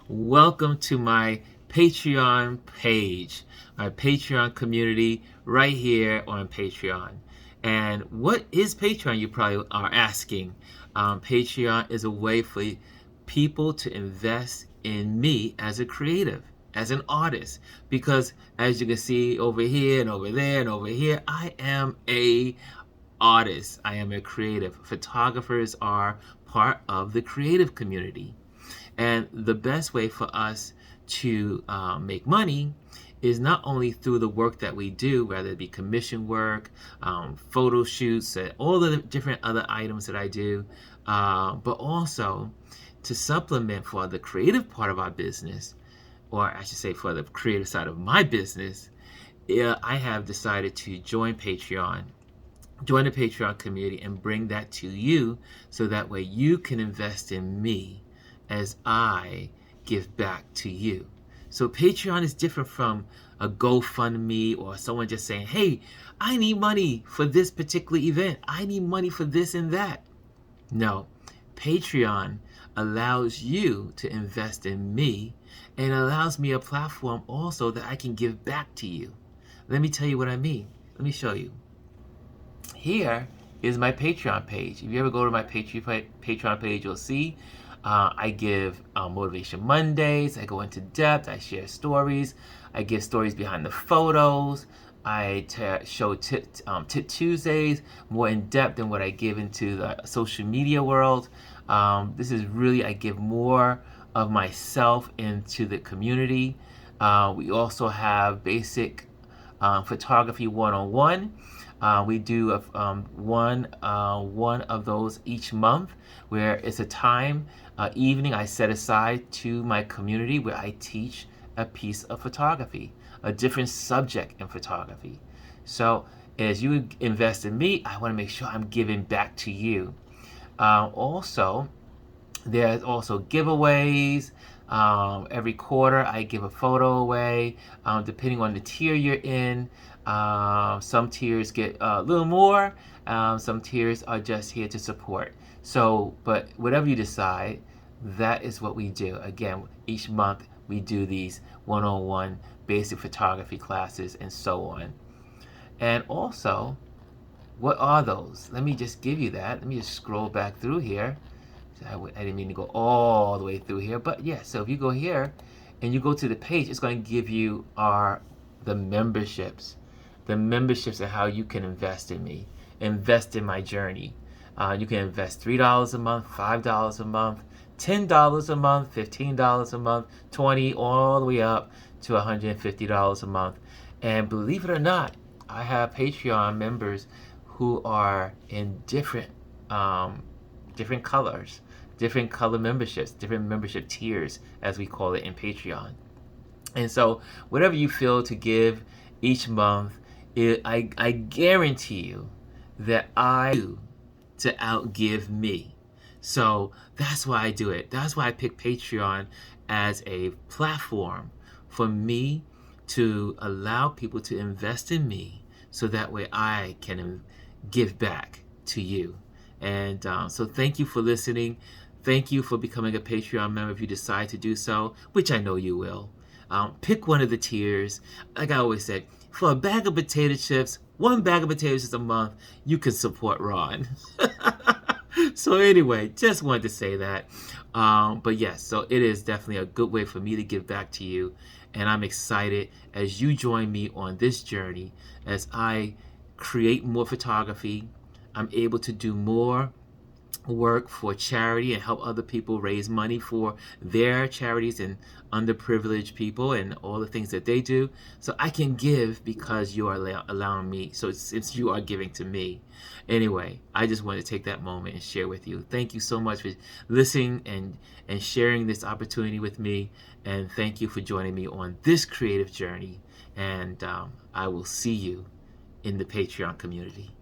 Welcome to my Patreon page, my Patreon community right here on Patreon. And what is Patreon, you probably are asking. Patreon is a way for people to invest in me as a creative, as an artist. Because as you can see over here and over there and over here, I am a artist. I am a creative. Photographers are part of the creative community. And the best way for us to make money is not only through the work that we do, whether it be commission work, photo shoots, all the different other items that I do, but also to supplement for the creative part of our business, or I should say for the creative side of my business. I have decided to join Patreon, join the Patreon community, and bring that to you so that way you can invest in me as I give back to you. So Patreon is different from a GoFundMe or someone just saying, hey, I need money for this particular event. I need money for this and that. No, Patreon allows you to invest in me and allows me a platform also that I can give back to you. Let me tell you what I mean. Let me show you. Here is my Patreon page. If you ever go to my Patreon page, you'll see I give Motivation Mondays. I go into depth. I share stories. I give stories behind the photos. I show Tip Tuesdays more in depth than what I give into the social media world. This is really, I give more of myself into the community. We also have basic photography 101. We do one of those each month, where it's a time, evening I set aside to my community where I teach a piece of photography, a different subject in photography. So as you invest in me, I want to make sure I'm giving back to you. Also, there's also giveaways. Every quarter I give a photo away, depending on the tier you're in. Some tiers get a little more. Some tiers are just here to support. So, but whatever you decide, that is what we do. Again, each month we do these 101 basic photography classes and so on. And also, what are those? Let me just give you that. Let me just scroll back through here. I didn't mean to go all the way through here, but yeah, so if you go here and you go to the page, it's going to give you the memberships. The memberships are how you can invest in me, invest in my journey. You can invest $3 a month, $5 a month, $10 a month, $15 a month, $20, all the way up to $150 a month. And believe it or not, I have Patreon members who are in different colors, different color memberships, different membership tiers, as we call it in Patreon. And so whatever you feel to give each month, I guarantee you that I do to outgive me. So that's why I do it. That's why I pick Patreon as a platform for me to allow people to invest in me so that way I can give back to you. And so thank you for listening. Thank you for becoming a Patreon member if you decide to do so, which I know you will. Pick one of the tiers. Like I always said, for a bag of potato chips, one bag of potato chips a month, you can support Ron. So anyway, just wanted to say that. But yes, so it is definitely a good way for me to give back to you. And I'm excited as you join me on this journey as I create more photography. I'm able to do more work for charity and help other people raise money for their charities and underprivileged people and all the things that they do. So I can give because you are allowing me. So since you are giving to me. Anyway, I just wanted to take that moment and share with you. Thank you so much for listening and sharing this opportunity with me. And thank you for joining me on this creative journey. And I will see you in the Patreon community.